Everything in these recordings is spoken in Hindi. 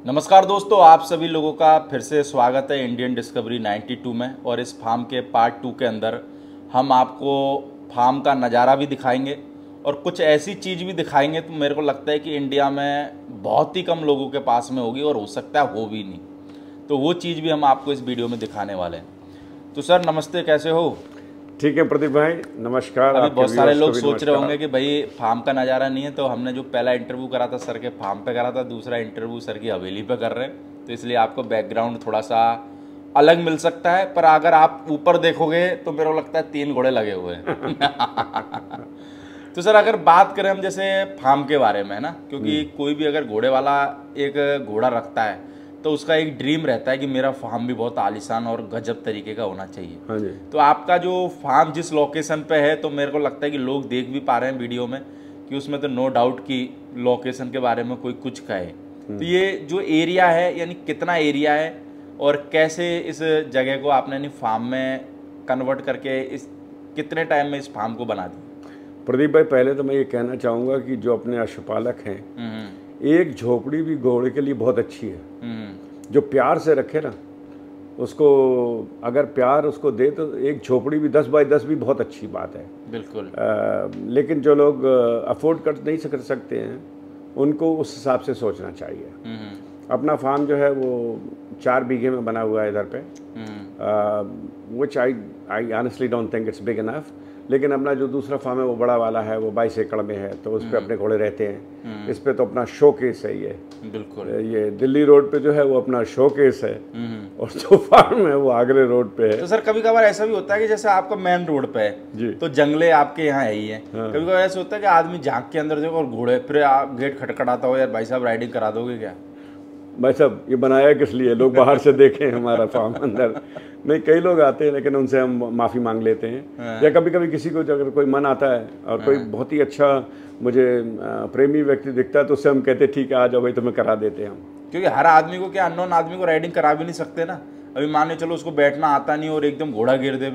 नमस्कार दोस्तों, आप सभी लोगों का फिर से स्वागत है इंडियन डिस्कवरी 92 में। और इस फार्म के पार्ट 2 के अंदर हम आपको फार्म का नज़ारा भी दिखाएंगे और कुछ ऐसी चीज़ भी दिखाएंगे तो मेरे को लगता है कि इंडिया में बहुत ही कम लोगों के पास में होगी और हो सकता है हो भी नहीं। तो वो चीज़ भी हम आपको इस वीडियो में दिखाने वाले हैं। तो सर नमस्ते, कैसे हो? ठीक है प्रदीप भाई, नमस्कार। अभी बहुत सारे लोग सोच रहे होंगे कि भाई फार्म का नज़ारा नहीं है, तो हमने जो पहला इंटरव्यू करा था सर के फार्म पे करा था, दूसरा इंटरव्यू सर की हवेली पे कर रहे हैं, तो इसलिए आपको बैकग्राउंड थोड़ा सा अलग मिल सकता है। पर अगर आप ऊपर देखोगे तो मेरे को लगता है 3 घोड़े लगे हुए हैं। तो सर अगर बात करें हम जैसे फार्म के बारे में, है ना, क्योंकि कोई भी अगर घोड़े वाला एक घोड़ा रखता है तो उसका एक ड्रीम रहता है कि मेरा फार्म भी बहुत आलीशान और गजब तरीके का होना चाहिए। हाँ जी। तो आपका जो फार्म जिस लोकेशन पे है, तो मेरे को लगता है कि लोग देख भी पा रहे हैं वीडियो में कि उसमें तो नो डाउट कि लोकेशन के बारे में कोई कुछ कहे। तो ये जो एरिया है, यानी कितना एरिया है और कैसे इस जगह को आपने अपनी फार्म में कन्वर्ट करके इस कितने टाइम में इस फार्म को बना दिया? प्रदीप भाई, पहले तो मैं ये कहना चाहूँगा कि जो अपने पशुपालक हैं, एक झोपड़ी भी घोड़े के लिए बहुत अच्छी है। जो प्यार से रखे ना उसको, अगर प्यार उसको दे तो एक झोपड़ी भी 10 बाय 10 भी बहुत अच्छी बात है। बिल्कुल। लेकिन जो लोग अफोर्ड कर नहीं कर सकते हैं उनको उस हिसाब से सोचना चाहिए। अपना फार्म जो है वो 4 बीघे में बना हुआ है इधर पे, which I honestly don't think it's big enough. लेकिन अपना जो दूसरा फार्म है वो बड़ा वाला है, वो 22 एकड़ में है, तो उस पर अपने घोड़े रहते हैं। इस पे तो अपना शो केस है ये। बिल्कुल। ये दिल्ली रोड पे जो है वो अपना शो केस है, और जो फार्म है वो आगरे रोड पे है। तो सर कभी कभार ऐसा भी होता है कि जैसे आपका मेन रोड पे है जी, तो जंगले आपके यहाँ है ही है। हाँ। कभी कभार ऐसा होता है कि आदमी झांक के अंदर देखो और घोड़े फिर आप गेट खटखटाता हो, यार भाई साहब राइडिंग करा दोगे क्या? भाई साहब ये बनाया किस लिए, लोग बाहर से देखें हमारा फार्म अंदर नहीं। कई लोग आते हैं लेकिन उनसे हम माफ़ी मांग लेते हैं। या कभी कभी किसी को अगर कोई मन आता है और कोई बहुत ही अच्छा मुझे प्रेमी व्यक्ति दिखता है तो उससे हम कहते हैं ठीक है आ जाओ भाई, तुम्हें करा देते हैं हम। क्योंकि हर आदमी को क्या, अननोन आदमी को राइडिंग करा भी नहीं सकते ना। अभी मान लो चलो उसको बैठना आता नहीं और एकदम घोड़ा गिर दे।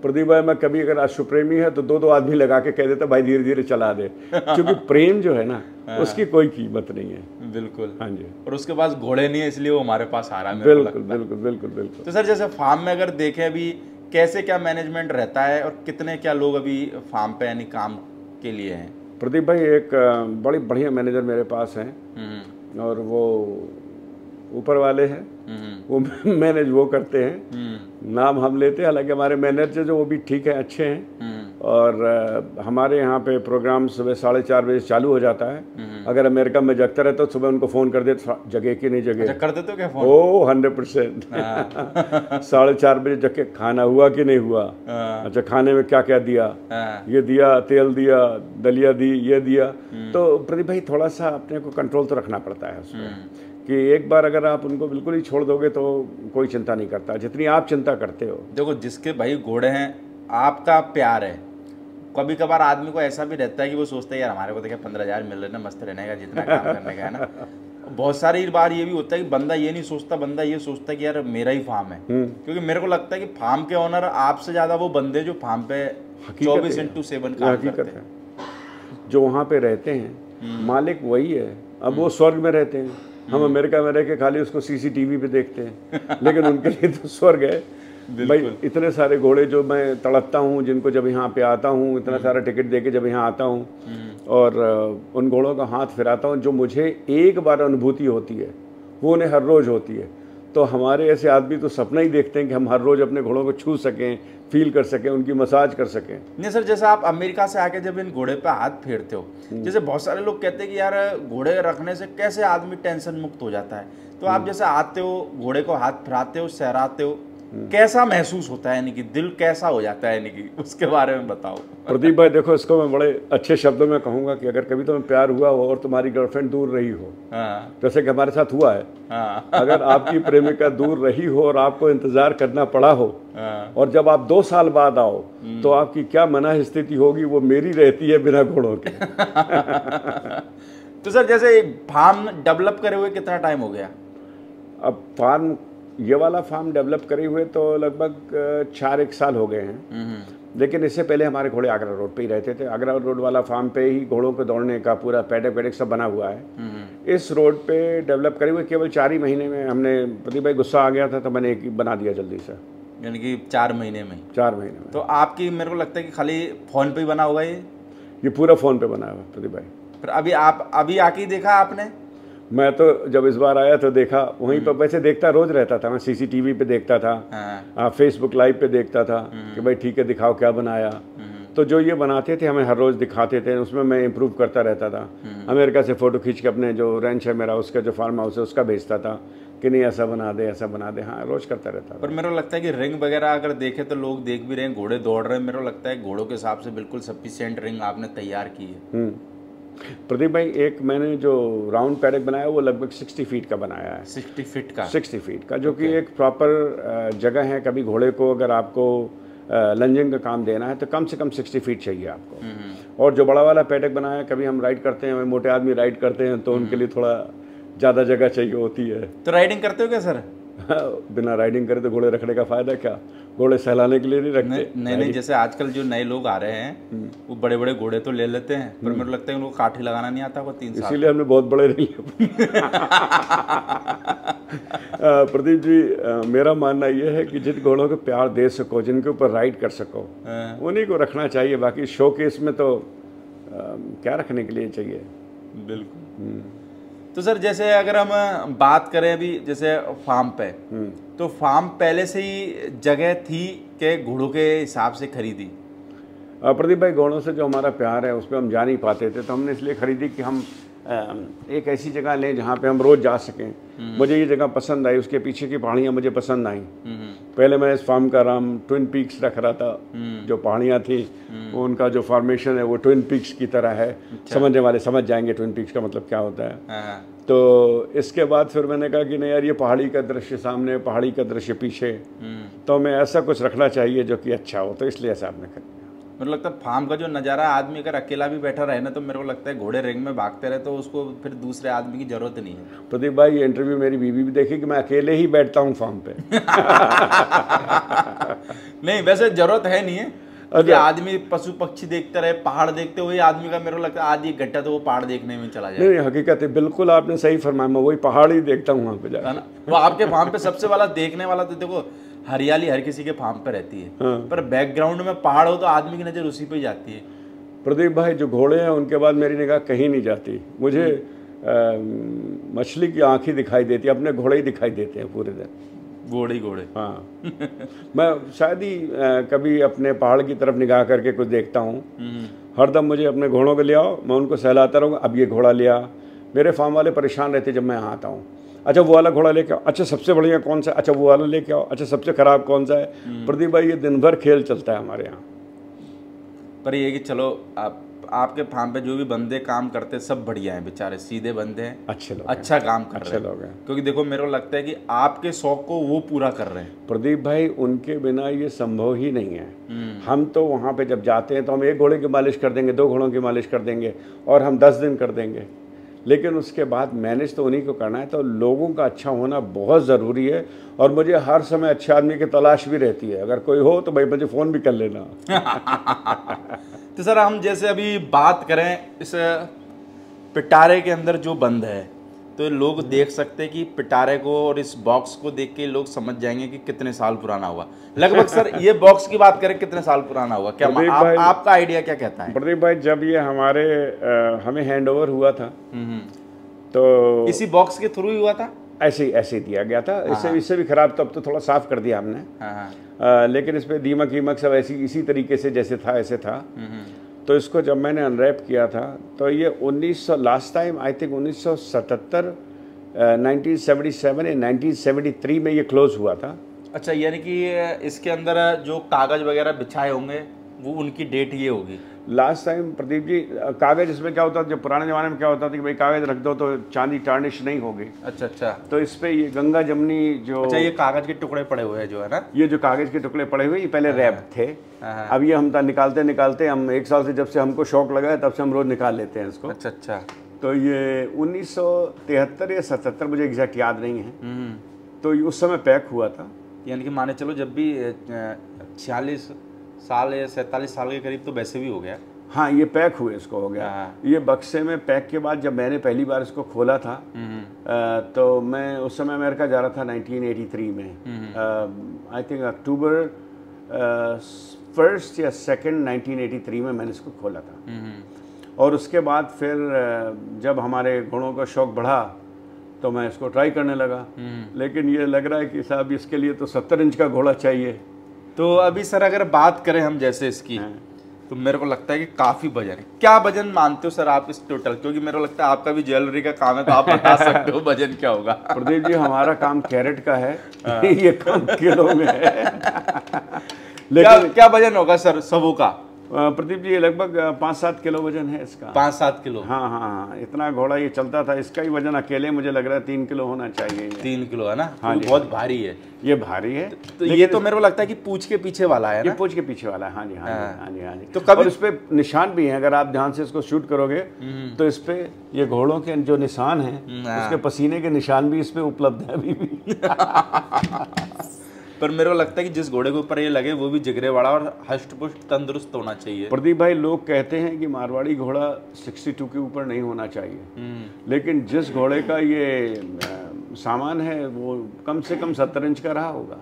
प्रदीप भाई, मैं कभी अगर अश्वप्रेमी है तो 2-2 आदमी लगा के कह देता भाई धीरे धीरे चला दे, क्योंकि प्रेम जो है ना उसकी कोई कीमत नहीं है। बिल्कुल। हाँ जी। और उसके पास घोड़े नहीं है इसलिए वो हमारे पास आ रहा है। बिल्कुल बिल्कुल बिल्कुल बिल्कुल। तो सर जैसे फार्म में अगर देखें अभी कैसे क्या मैनेजमेंट रहता है और कितने क्या लोग अभी फार्म पे यानी काम के लिए हैं? प्रदीप भाई, एक बड़ी बढ़िया मैनेजर मेरे पास हैं, और वो ऊपर वाले हैं, वो मैनेज वो करते हैं, नाम हम लेते हैं। हालांकि हमारे मैनेजर जो वो भी ठीक है, अच्छे हैं। और हमारे यहाँ पे प्रोग्राम सुबह 4:30 बजे चालू हो जाता है। अगर अमेरिका में जगता रहता तो सुबह उनको फ़ोन कर दे जगह की नहीं जगह। अच्छा, कर देते हो क्या फोन? ओ 100%। 4:30 बजे जग के खाना हुआ कि नहीं हुआ, अच्छा खाने में क्या क्या दिया, ये दिया, तेल दिया, दलिया दी, ये दिया। तो प्रदीप भाई थोड़ा सा अपने को कंट्रोल तो रखना पड़ता है उसमें, कि एक बार अगर आप उनको बिल्कुल ही छोड़ दोगे तो कोई चिंता नहीं करता जितनी आप चिंता करते हो। देखो जिसके भाई घोड़े हैं, आपका प्यार है। कभी कभार आदमी को ऐसा भी रहता है कि वो सोचता है यार हमारे को तो क्या 15,000 मिल रहे ना, मस्त रहने का, जितना काम करने का है ना। बहुत सारी बार ये भी होता है कि बंदा ये नहीं सोचता, बंदा ये सोचता है कि यार मेरा ही फार्म है। क्योंकि मेरे को लगता है कि फार्म के ओनर आपसे ज़्यादा वो बंदे जो फार्म पे 24/7 काम करते हैं, जो वहाँ पे रहते हैं, मालिक वही है। अब वो स्वर्ग में रहते हैं, हम अमेरिका में रह के खाली उसको CCTV पे देखते हैं, लेकिन उनके लिए तो स्वर्ग है भाई। इतने सारे घोड़े जो मैं तड़पता हूँ, जिनको जब यहाँ पे आता हूँ, इतना सारा टिकट दे के जब यहाँ आता हूँ और उन घोड़ों का हाथ फिराता हूँ, जो मुझे एक बार अनुभूति होती है वो उन्हें हर रोज़ होती है। तो हमारे ऐसे आदमी तो सपना ही देखते हैं कि हम हर रोज़ अपने घोड़ों को छू सकें, फील कर सकें, उनकी मसाज कर सकें। नहीं सर, जैसे आप अमेरिका से आके जब इन घोड़े पे हाथ फेरते हो, जैसे बहुत सारे लोग कहते हैं कि यार घोड़े रखने से कैसे आदमी टेंशन मुक्त हो जाता है, तो आप जैसे आते हो, घोड़े को हाथ फिराते हो, सहराते हो, कैसा महसूस होता है, यानी कि दिल कैसा हो जाता है, यानी कि उसके बारे में बताओ। प्रदीप भाई देखो, इसको मैं बड़े अच्छे शब्दों में कहूँगा कि अगर कभी तुम्हें प्यार हुआ हो और तुम्हारी गर्लफ्रेंड दूर रही हो, जैसे कि हमारे साथ हुआ है, अगर आपकी प्रेमिका दूर रही हो और आपको इंतजार करना पड़ा हो, और जब आप 2 साल बाद आओ तो आपकी क्या मना स्थिति होगी, वो मेरी रहती है बिना घोड़ों के। तो सर जैसे फार्म डेवलप करे हुए कितना टाइम हो गया? अब फार्म ये वाला फार्म डेवलप करे हुए तो लगभग 4-1 साल हो गए हैं। लेकिन इससे पहले हमारे घोड़े आगरा रोड पे ही रहते थे। आगरा रोड वाला फार्म पे ही घोड़ों को दौड़ने का पूरा पैडक सब बना हुआ है। इस रोड पे डेवलप करे हुए केवल 4 ही महीने में हमने, प्रदीप भाई गुस्सा आ गया था तो मैंने एक ही बना दिया जल्दी से, यानी कि 4 महीने में। 4 महीने में। तो आपकी मेरे को लगता है कि खाली फ़ोन पे ही बना होगा ये पूरा फ़ोन पे बना हुआ प्रदीप भाई। फिर अभी आके ही देखा आपने? मैं तो जब इस बार आया तो देखा वहीं पर, वैसे देखता रोज रहता था मैं, CCTV पे देखता था, फेसबुक लाइव पे देखता था कि भाई ठीक है दिखाओ क्या बनाया। तो जो ये बनाते थे हमें हर रोज़ दिखाते थे, उसमें मैं इम्प्रूव करता रहता था। अमेरिका से फ़ोटो खींच के अपने जो रेंच है मेरा, उसका जो फार्म हाउस है उसका भेजता था कि नहीं ऐसा बना दे ऐसा बना दे। हाँ रोज़ करता रहता था। पर मेरे को लगता है कि रिंग वगैरह अगर देखे तो लोग देख भी रहे हैं, घोड़े दौड़ रहे हैं, मेरे को लगता है घोड़ों के हिसाब से बिल्कुल सफिशिएंट रिंग आपने तैयार की है। प्रदीप भाई एक मैंने जो राउंड पैडक बनाया वो लगभग 60 फीट का बनाया है। 60 फीट का? 60 फीट का, जो कि एक प्रॉपर जगह है। कभी घोड़े को अगर आपको लंजिंग का काम देना है तो कम से कम 60 फीट चाहिए आपको। और जो बड़ा वाला पैडक बनाया है, कभी हम राइड करते हैं, मोटे आदमी राइड करते हैं तो उनके लिए थोड़ा ज़्यादा जगह चाहिए होती है। तो राइडिंग करते हो क्या सर? बिना राइडिंग करे तो घोड़े रखने का फायदा क्या, घोड़े सहलाने के लिए नहीं रखते। नहीं, जैसे आजकल जो नए लोग आ रहे हैं वो बड़े बड़े घोड़े तो ले लेते हैं, पर मेरे को लगता है उनको काठी लगाना नहीं आता वो 3 साल। इसीलिए हमने बहुत बड़े नहीं लिए। प्रदीप जी मेरा मानना यह है कि जिन घोड़ों को प्यार दे सको, जिनके ऊपर राइड कर सको, उन्हीं को रखना चाहिए। बाकी शो केस में तो क्या रखने के लिए चाहिए। बिल्कुल। तो सर जैसे अगर हम बात करें अभी जैसे फार्म पे, तो फार्म पहले से ही जगह थी कि घोड़ों के हिसाब से खरीदी? प्रदीप भाई घोड़ों से जो हमारा प्यार है उस पर हम जा नहीं पाते थे, तो हमने इसलिए खरीदी कि हम एक ऐसी जगह लें जहाँ पे हम रोज़ जा सकें। मुझे ये जगह पसंद आई, उसके पीछे की पहाड़ियाँ मुझे पसंद आई। पहले मैं इस फार्म का नाम ट्विन पीक्स रख रहा था। जो पहाड़ियाँ थी उनका जो फॉर्मेशन है वो ट्विन पीक्स की तरह है। समझने वाले समझ जाएंगे ट्विन पीक्स का मतलब क्या होता है। तो इसके बाद फिर मैंने कहा कि नहीं यार, ये पहाड़ी का दृश्य सामने, पहाड़ी का दृश्य पीछे, तो हमें ऐसा कुछ रखना चाहिए जो कि अच्छा हो। तो इसलिए ऐसा आपने कर। मेरे को लगता है फार्म का जो नज़ारा, आदमी अगर अकेला भी बैठा रहे ना तो मेरे को लगता है घोड़े रिंग में भागते रहे तो उसको फिर दूसरे आदमी की जरूरत नहीं है। प्रदीप भाई ये इंटरव्यू मेरी बीवी भी देखी कि मैं अकेले ही बैठता हूँ फार्म पे। नहीं वैसे जरूरत है नहीं है। अच्छा। आदमी पशु पक्षी देखते रहे, पहाड़ देखते हुए आदमी का मेरे को लगता है आधी एक घंटा तो वो पहाड़ देखने में चला जाए। नहीं हकीकत है, बिल्कुल आपने सही फरमाया। मैं वही पहाड़ ही देखता हूँ वहाँ पे जाकर। वो आपके फार्म पे सबसे वाला देखने वाला तो देखो हरियाली हर किसी के फार्म पे रहती है। हाँ। पर बैकग्राउंड में पहाड़ हो तो आदमी की नज़र उसी पे ही जाती है। प्रदीप भाई जो घोड़े हैं उनके बाद मेरी निगाह कहीं नहीं जाती। मुझे मछली की आँख ही दिखाई देती है, अपने घोड़े ही दिखाई देते हैं पूरे दिन। घोड़े। हाँ। मैं शायद ही कभी अपने पहाड़ की तरफ निगाह करके कुछ देखता हूँ। हरदम मुझे अपने घोड़ों को ले आओ, मैं उनको सहलाता रहूँगा। अब ये घोड़ा लिया, मेरे फार्म वाले परेशान रहते जब मैं यहाँ आता हूँ। अच्छा वो वाला घोड़ा लेके आओ, अच्छा सबसे बढ़िया कौन सा, अच्छा वो वाला लेके आओ, अच्छा सबसे खराब कौन सा है। प्रदीप भाई ये दिन भर खेल चलता है हमारे यहाँ। पर ये कि चलो आपके फार्म पे जो भी बंदे काम करते हैं सब बढ़िया हैं, बेचारे सीधे बंदे हैं, अच्छे लोग, अच्छा काम कर रहे हैं। क्योंकि देखो मेरे को लगता है कि आपके शौक को वो पूरा कर रहे हैं। प्रदीप भाई उनके बिना ये संभव ही नहीं है। हम तो वहाँ पे जब जाते हैं तो हम 1 घोड़े की मालिश कर देंगे, 2 घोड़ों की मालिश कर देंगे और हम 10 दिन कर देंगे, लेकिन उसके बाद मैनेज तो उन्हीं को करना है। तो लोगों का अच्छा होना बहुत ज़रूरी है और मुझे हर समय अच्छे आदमी की तलाश भी रहती है। अगर कोई हो तो भाई मुझे फ़ोन भी कर लेना। तो सर हम जैसे अभी बात करें इस पिटारे के अंदर जो बंद है, तो लोग देख सकते हैं कि पिटारे को और इस बॉक्स को देख के लोग समझ जाएंगे कि कितने साल पुराना हुआ। लगभग सर ये बॉक्स की बात करें कितने साल पुराना हुआ, क्या आपका आइडिया क्या कहता है? प्रदीप भाई जब ये हमें हैंड ओवर हुआ था तो इसी बॉक्स के थ्रू ही हुआ था? ऐसे ही दिया गया था। इससे भी खराब, तब तो थोड़ा साफ कर दिया हमने। लेकिन इस पर दीमक वीमक सब इसी तरीके से जैसे था ऐसे था। तो इसको जब मैंने अनरैप किया था तो ये 1900 लास्ट टाइम आई थिंक 1977 1977 या 1973 में ये क्लोज हुआ था। अच्छा, यानी कि इसके अंदर जो कागज़ वगैरह बिछाए होंगे वो उनकी डेट ये होगी। लास्ट टाइम प्रदीप जी कागज़ इसमें क्या होता था, जब पुराने ज़माने में क्या होता था कि भाई कागज़ रख दो तो चांदी टार्निश नहीं होगी। अच्छा। तो इस पे ये गंगा जमनी जो, अच्छा ये कागज़ के टुकड़े पड़े हुए हैं जो है ना, ये जो कागज़ के टुकड़े पड़े हुए ये पहले रैप थे। अब ये हम निकालते हम 1 साल से, जब से हमको शौक लगा है तब से हम रोज़ निकाल लेते हैं इसको। अच्छा। तो ये 1973 या 77 मुझे एग्जैक्ट याद नहीं है, तो उस समय पैक हुआ था। यानी कि माने चलो जब भी 46 साल या 47 साल के करीब तो वैसे भी हो गया। हाँ, ये पैक हुए इसको हो गया। ये बक्से में पैक के बाद जब मैंने पहली बार इसको खोला था तो मैं उस समय अमेरिका जा रहा था 1983 में। आई थिंक अक्टूबर 1 या 2 1983 में मैंने इसको खोला था। और उसके बाद फिर जब हमारे घोड़ों का शौक बढ़ा तो मैं इसको ट्राई करने लगा। लेकिन ये लग रहा है कि साहब इसके लिए तो 70 इंच का घोड़ा चाहिए। तो अभी सर अगर बात करें हम जैसे इसकी, तो मेरे को लगता है कि काफी वजन है। क्या वजन मानते हो सर आप इस टोटल? क्योंकि मेरे को लगता है आपका भी ज्वेलरी का काम है, तो आप बता सकते हो वजन क्या होगा। प्रदीप जी, हमारा काम कैरेट का है, ये काम किलो में है। लेकिन क्या वजन होगा सर सबों का? प्रदीप जी, ये लगभग 5-7 किलो वजन है इसका। 5-7 किलो? हाँ हाँ हाँ, इतना घोड़ा ये चलता था। इसका ही वजन अकेले मुझे लग रहा है 3 किलो होना चाहिए। 3 किलो है ना? हाँ, तो बहुत भारी है। ये भारी है। तो ये तो मेरे को लगता है कि पूंछ के पीछे वाला है ना? ये पूंछ के पीछे वाला है। हाँ जी, हाँ जी, हाँ जी, हाँ जी। तो कभी इस पे निशान भी हैं, अगर आप ध्यान से इसको शूट करोगे तो इस पे ये घोड़ों के जो निशान हैं, उसके पसीने के निशान भी इस पे उपलब्ध है अभी भी। पर मेरे को लगता है कि जिस घोड़े के ऊपर ये लगे वो भी जिगरे वाला और हष्ट पुष्ट तंदुरुस्त होना चाहिए। प्रदीप भाई, लोग कहते हैं कि मारवाड़ी घोड़ा 62 के ऊपर नहीं होना चाहिए, लेकिन जिस घोड़े का ये सामान है वो कम से कम 70 इंच का रहा होगा।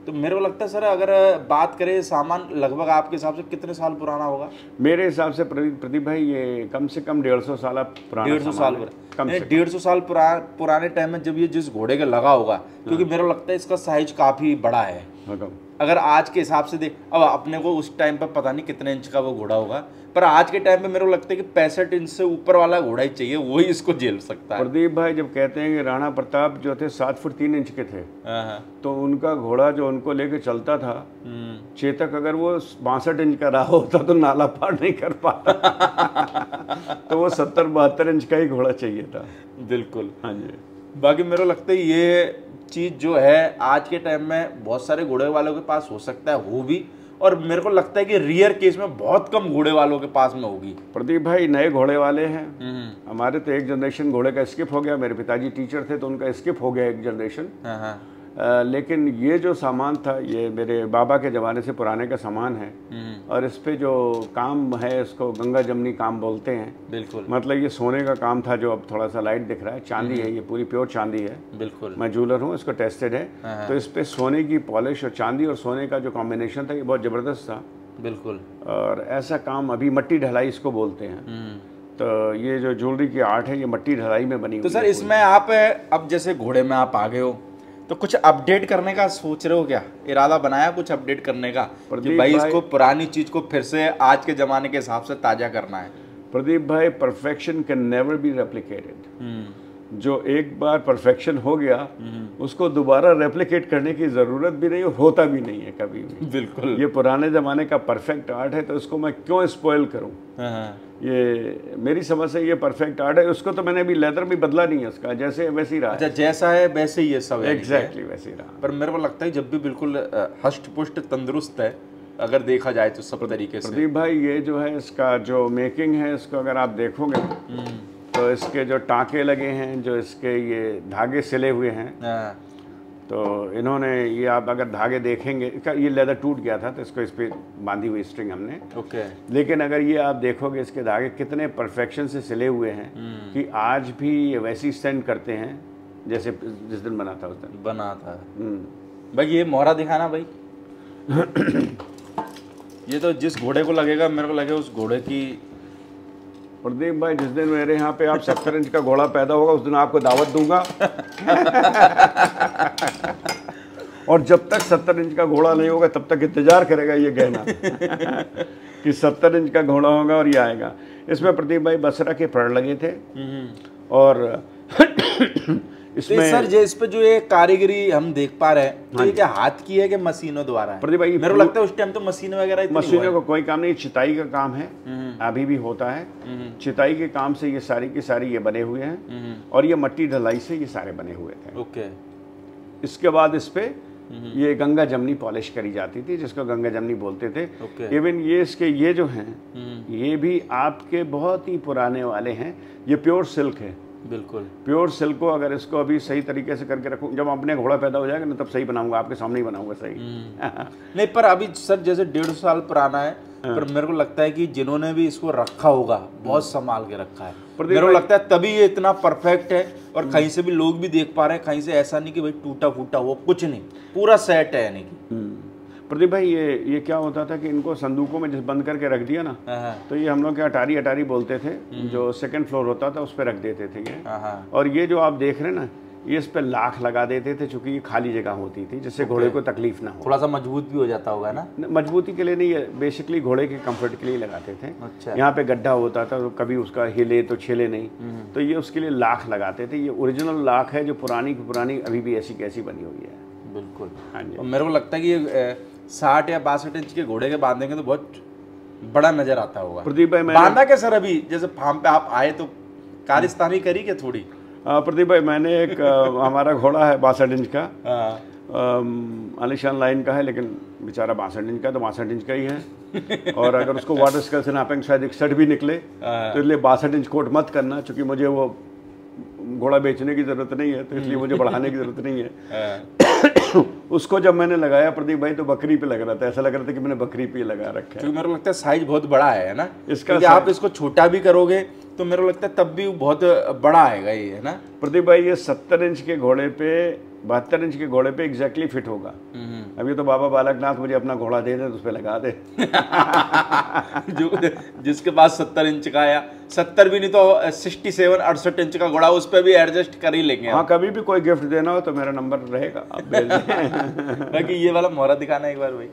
तो मेरे को लगता है सर, अगर बात करें सामान लगभग आपके हिसाब से कितने साल पुराना होगा? मेरे हिसाब से प्रदीप भाई ये कम से कम 150 साल पुराना। 150 साल? कम से 150 साल पुराने टाइम में जब ये जिस घोड़े का लगा होगा, क्योंकि मेरे को लगता है इसका साइज काफी बड़ा है। अगर आज के हिसाब से देख, अब अपने को उस टाइम पर पता नहीं कितने इंच का वो घोड़ा होगा, पर आज के टाइम पे मेरे को लगता है कि 65 इंच से ऊपर वाला घोड़ा ही चाहिए, वही इसको झेल सकता है। प्रदीप भाई, जब कहते हैं कि राणा प्रताप जो थे 7 फुट 3 इंच के थे, तो उनका घोड़ा जो उनको लेके चलता था चेतक, अगर वो 62 इंच का रहा होता तो नाला पार नहीं कर पाता। तो वो 70-72 इंच का ही घोड़ा चाहिए था। बिल्कुल। हाँ जी। बाकी मेरे को लगता है ये चीज़ जो है आज के टाइम में बहुत सारे घोड़े वालों के पास हो सकता है, वो भी, और मेरे को लगता है कि रियर केस में बहुत कम घोड़े वालों के पास में होगी। प्रदीप भाई, नए घोड़े वाले हैं। हमारे तो एक जनरेशन घोड़े का स्किप हो गया। मेरे पिताजी टीचर थे तो उनका स्किप हो गया एक जनरेशन। लेकिन ये जो सामान था ये मेरे बाबा के ज़माने से पुराने का सामान है। और इस पे जो काम है इसको गंगा जमनी काम बोलते हैं। बिल्कुल। मतलब ये सोने का काम था जो अब थोड़ा सा लाइट दिख रहा है। चांदी है, ये पूरी प्योर चांदी है। बिल्कुल। मैं ज्वेलर हूँ, इसको टेस्टेड है। तो इस पे सोने की पॉलिश और चांदी और सोने का जो कॉम्बिनेशन था ये बहुत ज़बरदस्त था। बिल्कुल। और ऐसा काम अभी मट्टी ढलाई इसको बोलते हैं। तो ये जो ज्वेलरी की आर्ट है ये मट्टी ढलाई में बनी हुई है। तो सर इसमें आप अब जैसे घोड़े में आप आ गए हो तो कुछ अपडेट करने का सोच रहे हो क्या? इरादा बनाया कुछ अपडेट करने का कि भाई इसको पुरानी चीज को फिर से आज के जमाने के हिसाब से ताजा करना है? प्रदीप भाई, perfection can never be replicated. जो एक बार परफेक्शन हो गया उसको दोबारा रेप्लिकेट करने की जरूरत भी नहीं और होता भी नहीं है कभी भी। बिल्कुल। ये पुराने जमाने का परफेक्ट आर्ट है तो इसको मैं क्यों स्पॉइल करूं? ये मेरी समझ से ये परफेक्ट आर्ट है। उसको तो मैंने अभी लेदर भी बदला नहीं है, उसका जैसे वैसे ही रहा। अच्छा, जैसा है वैसे ही ये सब है। एग्जैक्टली वैसे ही रहा। पर मेरे को लगता है जब भी बिल्कुल हष्ट पुष्ट तंदुरुस्त है अगर देखा जाए तो सब तरीके से। प्रदीप भाई, ये जो है इसका जो मेकिंग है इसको अगर आप देखोगे तो इसके जो टाँके लगे हैं, जो इसके ये धागे सिले हुए हैं, तो इन्होंने ये आप अगर धागे देखेंगे, ये लेदर टूट गया था तो इसको इस पर बांधी हुई स्ट्रिंग हमने। ओके। लेकिन अगर ये आप देखोगे इसके धागे कितने परफेक्शन से सिले हुए हैं कि आज भी ये वैसी स्टैंड करते हैं जैसे जिस दिन बना था उस दिन बना था। भाई ये मोहरा दिखाना भाई। ये तो जिस घोड़े को लगेगा मेरे को लगे उस घोड़े की। प्रदीप भाई, जिस दिन मेरे यहाँ पे आप 70 इंच का घोड़ा पैदा होगा उस दिन आपको दावत दूंगा। और जब तक 70 इंच का घोड़ा नहीं होगा तब तक इंतजार करेगा ये कहना कि 70 इंच का घोड़ा होगा और ये आएगा। इसमें प्रदीप भाई बसरा के फड़ लगे थे और इसमें सर इस पे जो ये कारीगरी हम देख पा रहे हैं तो ये क्या हाथ की है कि मशीनों द्वारा है? प्रदीप भाई, मेरे को लगता है उस टाइम तो मशीन वगैरह मशीनों का कोई काम नहीं, चिताई का काम है। अभी भी होता है। चिताई के काम से ये सारी की सारी ये बने हुए हैं और ये मट्टी ढलाई से ये सारे बने हुए थे। ओके। इसके बाद इस पे ये गंगा जमनी पॉलिश करी जाती थी जिसको गंगा जमनी बोलते थे। इवन ये इसके ये जो हैं ये भी आपके बहुत ही पुराने वाले हैं। ये प्योर सिल्क है। बिल्कुल। प्योर सिल्क को अगर इसको अभी सही तरीके से करके रखूँ, जब अपने घोड़ा पैदा हो जाएगा ना तब सही बनाऊंगा, आपके सामने ही बनाऊंगा सही। नहीं, पर अभी सर जैसे 150 साल पुराना है, पर मेरे को लगता है कि जिन्होंने भी इसको रखा होगा बहुत संभाल के रखा है। मेरे को लगता है तभी ये इतना परफेक्ट है, और कहीं से भी लोग भी देख पा रहे हैं, कहीं से ऐसा नहीं कि भाई टूटा फूटा वो कुछ नहीं, पूरा सेट है। यानी कि प्रदीप भाई ये क्या होता था कि इनको संदूकों में जिस बंद करके रख दिया ना, तो ये हम लोग क्या अटारी बोलते थे, जो सेकंड फ्लोर होता था उस पर रख देते थे ये। और ये जो आप देख रहे हैं ना, ये इस पे लाख लगा देते थे, चूंकि ये खाली जगह होती थी जिससे घोड़े को तकलीफ ना हो। थोड़ा सा मजबूत भी हो जाता होगा ना? मजबूती के लिए नहीं है, बेसिकली घोड़े के कंफर्ट के लिए लगाते थे। अच्छा। यहाँ पे गड्ढा होता था तो कभी उसका हिले तो छिले नहीं, तो ये उसके लिए लाख लगाते थे। ये ओरिजिनल लाख है जो पुरानी की पुरानी अभी भी ऐसी कैसी बनी हुई है। बिल्कुल। हाँ जी। और मेरे को लगता है कि ये 60 या 62 इंच के घोड़े के बांधेंगे तो बहुत बड़ा नजर आता होगा। प्रदीप भाई बांधा क्या सर? अभी जैसे फार्म पे आप आए तो कारिस्तानी करी क्या थोड़ी? प्रदीप भाई मैंने एक हमारा घोड़ा है 62 इंच का, आलिशान लाइन का है, लेकिन बेचारा 62 इंच का तो 62 इंच का ही है। और अगर उसको वाटर स्केल से नापेंगे शायद 61 भी निकले, तो इसलिए 62 इंच कोट मत करना, क्योंकि मुझे वो घोड़ा बेचने की जरूरत नहीं है, तो इसलिए मुझे बढ़ाने की जरूरत नहीं है। उसको जब मैंने लगाया प्रदीप भाई तो बकरी पे लग रहा था, ऐसा लग रहा था कि मैंने बकरी पे लगा रखा है। क्योंकि मेरे को लगता है साइज बहुत बड़ा है ना इसका। आप इसको छोटा भी करोगे तो मेरे को लगता है तब भी बहुत बड़ा आएगा ये, है ना प्रदीप भाई? ये 70 इंच के घोड़े पे 72 इंच के घोड़े पे एग्जैक्टली फिट होगा। अभी तो बाबा बालकनाथ मुझे अपना घोड़ा दे दे तो उस पर लगा दे। जो जिसके पास 70 इंच का या 70 भी नहीं तो 67-68 इंच का घोड़ा, उस पर भी एडजस्ट कर ही लेंगे। हाँ, कभी भी कोई गिफ्ट देना हो तो मेरा नंबर रहेगा, आप भेज दें। बाकी ये वाला मोहरा दिखाना एक बार भाई।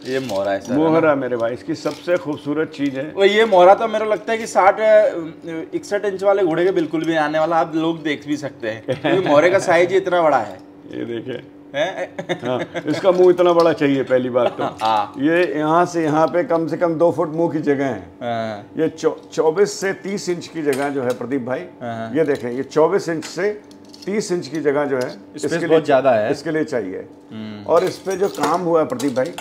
ये मोहरा है सर, मोहरा मेरे भाई इसकी सबसे खूबसूरत चीज है। वो ये मोहरा तो मेरे को लगता है कि 60-61 इंच वाले घोड़े के बिल्कुल भी आने वाला, आप लोग देख भी सकते हैं क्योंकि मोहरे का साइज इतना बड़ा है। ये देखे हाँ, इसका मुंह इतना बड़ा चाहिए पहली बात तो। ये यहाँ से यहाँ पे कम से कम 2 फुट मुंह की जगह है। ये 24 से 30 इंच की जगह जो है प्रदीप भाई, ये देखें, ये 24 इंच से 30 इंच की जगह जो है इसके लिए ज्यादा है, इसके लिए चाहिए। और इस पे जो काम हुआ है प्रदीप भाई,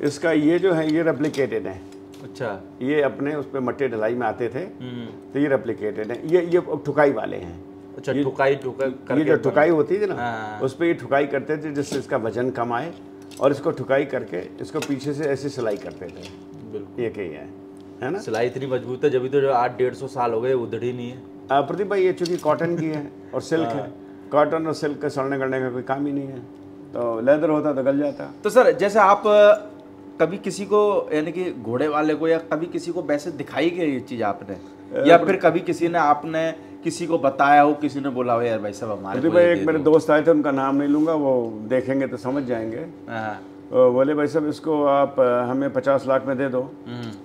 इसका ये जो है ये रेप्लिकेटेड है। अच्छा। ये अपने उस पे मट्टी ढलाई में आते थे, तो ये रेप्लिकेटेड है। ये ठुकाई वाले हैं। अच्छा, ठुकाई ये जो ठुकाई होती थी ना, उस पे ये ठुकाई करते थे जिससे इसका वजन कम आए, और इसको ठुकाई करके इसको पीछे से ऐसे सिलाई करते थे। बिल्कुल, ये कही है ना? सिलाई इतनी मजबूत है, जब तो 800-150 साल हो गए उधड़ी नहीं है। प्रदीप भाई ये चूंकि कॉटन की है और सिल्क है, कॉटन और सिल्क के सड़ने गलने का कोई काम ही नहीं है, तो लेदर होता तो गल जाता। तो सर जैसे आप कभी किसी को, यानी कि घोड़े वाले को, या कभी किसी को वैसे दिखाई क्या ये चीज आपने, या फिर कभी किसी ने आपने किसी को बताया हो, किसी ने बोला हो यार भाई साहब हमारे भाई एक मेरे दोस्त आए थे, उनका नाम नहीं लूंगा, वो देखेंगे तो समझ जाएंगे। बोले भाई साहब इसको आप हमें 50 लाख में दे दो।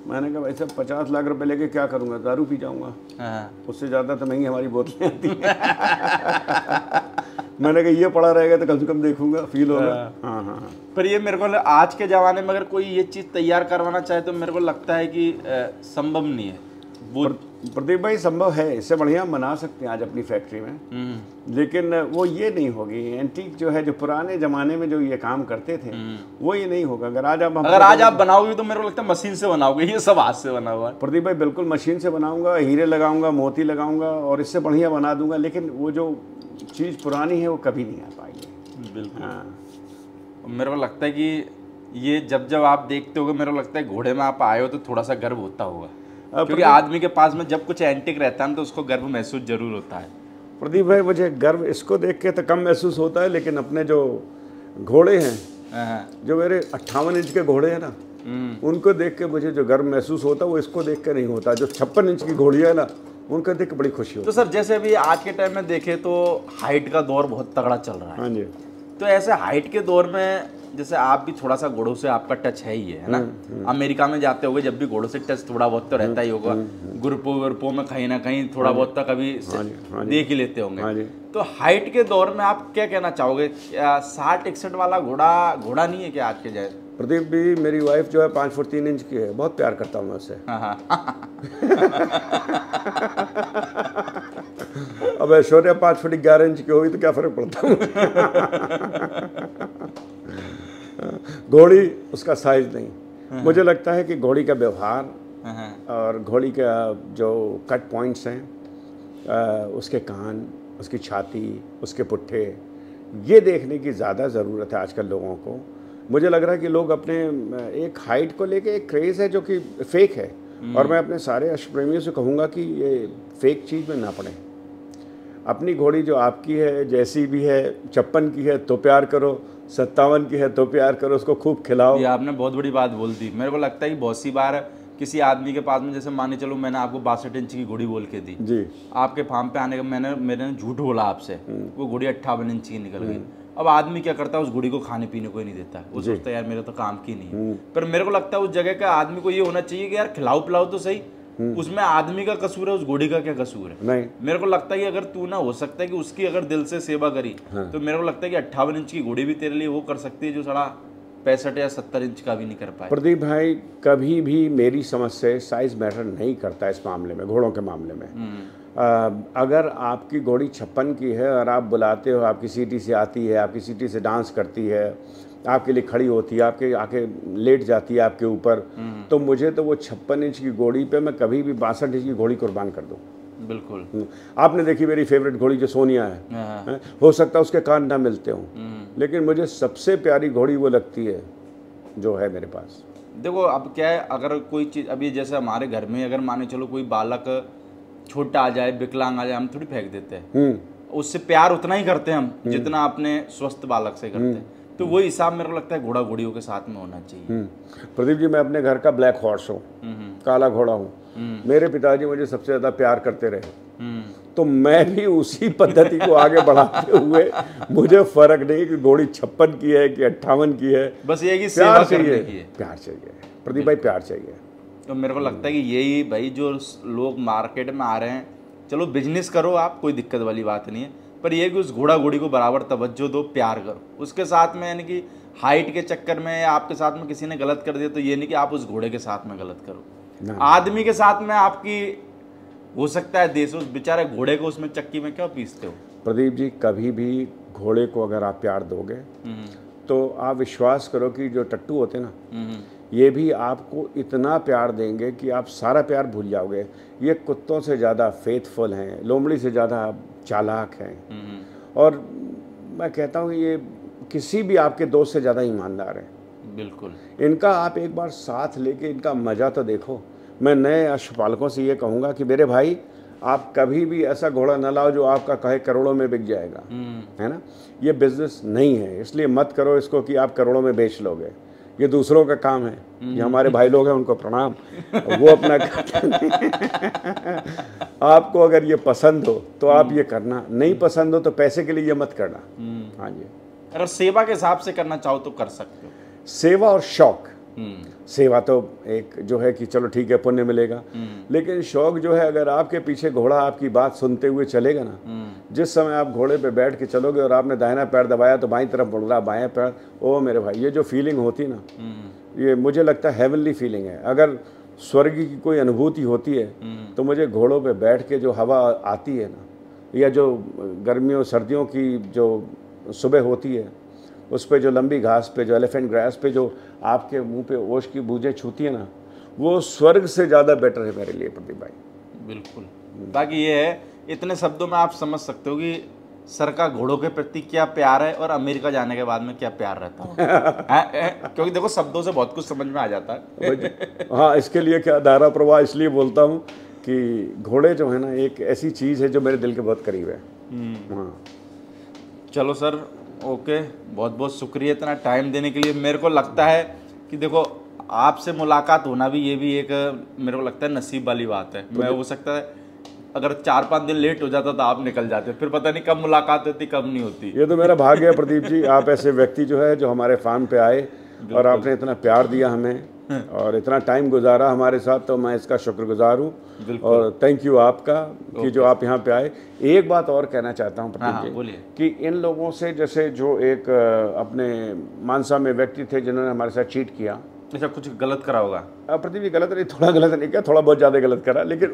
मैंने कहा भाई साहब 50 लाख रुपए लेके क्या करूंगा, दारू पी जाऊंगा, उससे ज्यादा तो महंगी हमारी बोतलें आती हैं। मैंने कहा ये पड़ा रहेगा तो कम से कम देखूंगा, फील होगा। हाँ। पर ये मेरे को आज के जमाने में अगर कोई ये चीज तैयार करवाना चाहे तो मेरे को लगता है कि संभव नहीं है। प्रदीप भाई संभव है, इससे बढ़िया बना सकते हैं आज अपनी फैक्ट्री में, लेकिन वो ये नहीं होगी। एंटीक जो है, जो पुराने जमाने में जो ये काम करते थे वो ये नहीं होगा। अगर आज आप बनाओगे तो मेरे को लगता है मशीन से बनाओगे, ये सब हाथ से बना हुआ है। प्रदीप भाई बिल्कुल मशीन से बनाऊंगा, हीरे लगाऊंगा, मोती लगाऊंगा और इससे बढ़िया बना दूंगा, लेकिन वो जो चीज़ पुरानी है वो कभी नहीं आ पाएगी। बिल्कुल। हाँ, मेरे को लगता है कि ये जब आप देखते होगे, मेरे को लगता है घोड़े में आप आए हो तो थोड़ा सा गर्व होता होगा, क्योंकि आदमी के पास में जब कुछ एंटिक रहता है तो उसको गर्व महसूस जरूर होता है। प्रदीप भाई मुझे गर्व इसको देख के तो कम महसूस होता है, लेकिन अपने जो घोड़े हैं, जो मेरे 58 इंच के घोड़े हैं ना, उनको देख के मुझे जो गर्व महसूस होता है वो इसको देख के नहीं होता। जो 56 इंच की घोड़ियाँ है ना, उनको देख के बड़ी खुशी होती है। तो सर जैसे अभी आज के टाइम में देखें तो हाइट का दौर बहुत तगड़ा चल रहा है। हाँ जी। तो ऐसे हाइट के दौर में जैसे आप भी थोड़ा सा घोड़ों से आपका टच है ही है ना, अमेरिका में जाते होगे जब भी घोड़ों से टच थोड़ा बहुत तो रहता ही होगा, ग्रुपों में कहीं ना कहीं थोड़ा बहुत तो कभी देख ही लेते होंगे। तो हाइट के दौर में आप क्या कहना चाहोगे, 60-61 वाला घोड़ा नहीं है क्या आज के जाए? प्रदीप भी मेरी वाइफ जो है 5 फुट 3 इंच की है, बहुत प्यार करता हूँ मैं उससे। अब ऐश्वर्या 5 फुट 11 इंच की होगी तो क्या फर्क पड़ता है। घोड़ी उसका साइज नहीं, मुझे लगता है कि घोड़ी का व्यवहार और घोड़ी का जो कट पॉइंट्स हैं, उसके कान, उसकी छाती, उसके पुट्ठे, ये देखने की ज़्यादा ज़रूरत है आजकल लोगों को। मुझे लग रहा है कि लोग अपने एक हाइट को लेके एक क्रेज़ है जो कि फ़ेक है, और मैं अपने सारे अश्व प्रेमियों से कहूँगा कि ये फ़ेक चीज़ में ना पड़े। अपनी घोड़ी जो आपकी है, जैसी भी है, 56 की है तो प्यार करो, 57 की है तो प्यार करो, उसको खूब खिलाओ। ये आपने बहुत बड़ी बात बोल दी। मेरे को लगता है कि बहुत सी बार किसी आदमी के पास में, जैसे माने चलो मैंने आपको 62 इंच की घोड़ी बोल के दी जी, आपके फार्म पे आने का, मैंने झूठ बोला आपसे, वो घोड़ी 58 इंच की निकल गई। अब आदमी क्या करता है, उस घोड़ी को खाने पीने को ही नहीं देता, वो सोचता है यार मेरे तो काम की नहीं है। पर मेरे को लगता है उस जगह का आदमी को ये होना चाहिए कि यार खिलाओ पिलाओ तो सही, उसमें आदमी का कसूर है, उस घोड़ी का क्या कसूर है? नहीं, मेरे को लगता है कि अगर तू ना, हो सकता है कि उसकी अगर दिल से सेवा करी, तो मेरे को लगता है कि 58 इंच की घोड़ी भी तेरे लिए वो कर सकती है जो साला 65 या 70 इंच का भी नहीं कर पाए। प्रदीप भाई, कभी भी मेरी समझ से साइज मैटर नहीं करता इस मामले में, घोड़ों के मामले में। अगर आपकी घोड़ी 56 की है और आप बुलाते हो, आपकी सीटी से आती है, आपकी सीटी से डांस करती है, आपके लिए खड़ी होती है, आपके आके लेट जाती है आपके ऊपर, तो मुझे तो वो 56 इंच की घोड़ी पे मैं कभी भी 62 इंच की घोड़ी कुर्बान कर दूँ। बिल्कुल। आपने देखी मेरी फेवरेट घोड़ी जो सोनिया है, हो सकता है उसके कान ना मिलते हों, लेकिन मुझे सबसे प्यारी घोड़ी वो लगती है जो है मेरे पास। देखो अब क्या है, अगर कोई चीज़, अभी जैसे हमारे घर में अगर माने चलो कोई बालक छोटा आ जाए, विकलांग आ जाए, हम थोड़ी फेंक देते हैं, उससे प्यार उतना ही करते हैं हम जितना अपने स्वस्थ बालक से करते हैं। तो वही हिसाब मेरे को लगता है घोड़ा घोड़ियों के साथ में होना चाहिए। प्रदीप जी, मैं अपने घर का ब्लैक हॉर्स हूँ, काला घोड़ा हूँ। मेरे पिताजी मुझे सबसे ज़्यादा प्यार करते रहे, तो मैं भी उसी पद्धति को आगे बढ़ाते हुए, मुझे फर्क नहीं कि घोड़ी 56 की है कि 58 की है, बस ये कि सेवा करने की है। प्यार चाहिए प्रदीप भाई, प्यार चाहिए। तो मेरे को लगता है कि यही भाई जो लोग मार्केट में आ रहे हैं, चलो बिजनेस करो आप, कोई दिक्कत वाली बात नहीं है, पर यह कि उस घोड़ा घोड़ी को बराबर तवज्जो दो, प्यार करो उसके साथ में। यानी कि हाइट के चक्कर में आपके साथ में किसी ने गलत कर दिया तो ये नहीं कि आप उस घोड़े के साथ में गलत करो, आदमी के साथ में आपकी हो सकता है देश, उस बेचारे घोड़े को उसमें चक्की में क्यों पीसते हो? प्रदीप जी, कभी भी घोड़े को अगर आप प्यार दोगे तो आप विश्वास करो कि जो टट्टू होते हैं ना, ये भी आपको इतना प्यार देंगे कि आप सारा प्यार भूल जाओगे। ये कुत्तों से ज़्यादा फेथफुल हैं, लोमड़ी से ज़्यादा चालाक हैं, और मैं कहता हूँ ये किसी भी आपके दोस्त से ज़्यादा ईमानदार हैं। बिल्कुल। इनका आप एक बार साथ लेके इनका मज़ा तो देखो। मैं नए अश्वपालकों से ये कहूँगा कि मेरे भाई, आप कभी भी ऐसा घोड़ा न लाओ जो आपका कहे करोड़ों में बिक जाएगा, है ना। ये बिजनेस नहीं है, इसलिए मत करो इसको कि आप करोड़ों में बेच लोगे। ये दूसरों का काम है, ये हमारे भाई लोग हैं, उनको प्रणाम, वो अपना आपको अगर ये पसंद हो तो आप ये करना, नहीं पसंद हो तो पैसे के लिए ये मत करना। हाँ जी, अगर सेवा के हिसाब से करना चाहो तो कर सकते हो। सेवा और शौक, सेवा तो एक जो है कि चलो ठीक है पुण्य मिलेगा, लेकिन शौक जो है, अगर आपके पीछे घोड़ा आपकी बात सुनते हुए चलेगा ना, जिस समय आप घोड़े पे बैठ के चलोगे और आपने दाहिना पैर दबाया तो बाईं तरफ मुड़ रहा बायां पैर, ओ मेरे भाई, ये जो फीलिंग होती ना, ये मुझे लगता है हेवनली फीलिंग है। अगर स्वर्ग की कोई अनुभूति होती है तो मुझे घोड़ों पे बैठ के जो हवा आती है ना, या जो गर्मियों सर्दियों की जो सुबह होती है, उस पे जो लंबी घास पे, जो एलिफेंट ग्रास पे जो आपके मुंह पे ओश की बूंदें छूती है ना, वो स्वर्ग से ज़्यादा बेटर है मेरे लिए प्रदीप भाई। बिल्कुल। बाकी ये है, इतने शब्दों में आप समझ सकते हो कि सर का घोड़ों के प्रति क्या प्यार है और अमेरिका जाने के बाद में क्या प्यार रहता है। क्योंकि देखो शब्दों से बहुत कुछ समझ में आ जाता है। हाँ, इसके लिए क्या धारा प्रवाह इसलिए बोलता हूँ कि घोड़े जो है ना, एक ऐसी चीज़ है जो मेरे दिल के बहुत करीब है। हाँ, चलो सर, ओके, बहुत बहुत शुक्रिया इतना टाइम देने के लिए। मेरे को लगता है कि देखो आपसे मुलाकात होना भी, ये भी एक मेरे को लगता है नसीब वाली बात है। मैं हो सकता है अगर 4-5 दिन लेट हो जाता तो आप निकल जाते, फिर पता नहीं कब मुलाकात होती कब नहीं होती। ये तो मेरा भाग्य है प्रदीप जी, आप ऐसे व्यक्ति जो है जो हमारे फार्म पे आए और आपने इतना प्यार दिया हमें और इतना टाइम गुजारा हमारे साथ, तो मैं इसका शुक्रगुजार हूँ और थैंक यू आपका कि जो आप यहाँ पे आए। एक बात और कहना चाहता हूँ प्रदीप जी, कि इन लोगों से, जैसे जो एक अपने मानसा में व्यक्ति थे जिन्होंने हमारे साथ चीट किया, अच्छा कुछ गलत करा होगा प्रदीप जी, गलत नहीं, थोड़ा गलत नहीं किया, थोड़ा बहुत ज़्यादा गलत करा, लेकिन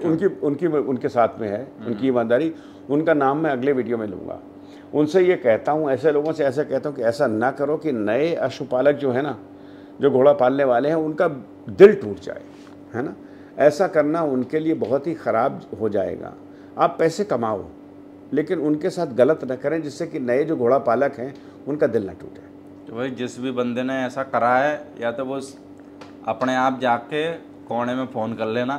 उनके साथ में है उनकी ईमानदारी। उनका नाम मैं अगले वीडियो में लूँगा। उनसे ये कहता हूँ, ऐसे लोगों से ऐसा कहता हूँ कि ऐसा ना करो कि नए अश्वपालक जो है ना, जो घोड़ा पालने वाले हैं, उनका दिल टूट जाए, है ना। ऐसा करना उनके लिए बहुत ही ख़राब हो जाएगा। आप पैसे कमाओ, लेकिन उनके साथ गलत न करें, जिससे कि नए जो घोड़ा पालक हैं उनका दिल न टूटे। तो भाई जिस भी बंदे ने ऐसा करा है, या तो वो अपने आप जाके कोने में फ़ोन कर लेना,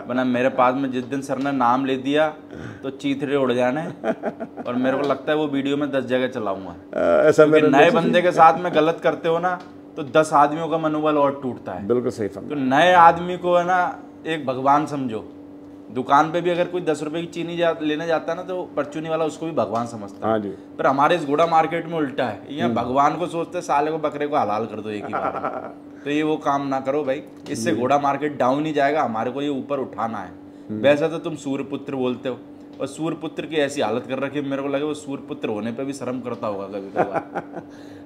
वरना मेरे पास में जिस दिन सर ने नाम ले दिया तो चीथड़े उड़ जाने, और मेरे को लगता है वो वीडियो में 10 जगह चलाऊंगा। ऐसा क्योंकि नए बंदे के साथ में गलत करते हो ना तो 10 आदमियों का मनोबल और टूटता है। बिल्कुल सही फरमा। तो नए आदमी को है ना एक भगवान समझो। दुकान पे भी अगर कोई 10 रुपए की चीनी लेने जाता है ना, तो परचूनी वाला उसको भी भगवान समझता है। हाँ जी। पर हमारे इस घोड़ा मार्केट में उल्टा है, यहाँ भगवान को सोचते साले को बकरे को हलाल कर दो एक ही बार में। तो ये वो काम ना करो भाई, इससे घोड़ा मार्केट डाउन ही जाएगा। हमारे को ये ऊपर उठाना है। वैसे तो तुम सूर्यपुत्र बोलते हो, और सूर्यपुत्र की ऐसी हालत कर रखी है, मेरे को लगे वो सूर्यपुत्र होने पे भी शर्म करता होगा कभी कभार।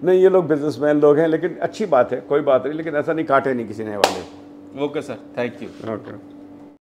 नहीं, ये लोग बिजनेसमैन लोग हैं, लेकिन अच्छी बात है, कोई बात नहीं, लेकिन ऐसा नहीं काटे नहीं किसी ने वाले। Okay sir, thank you. Okay.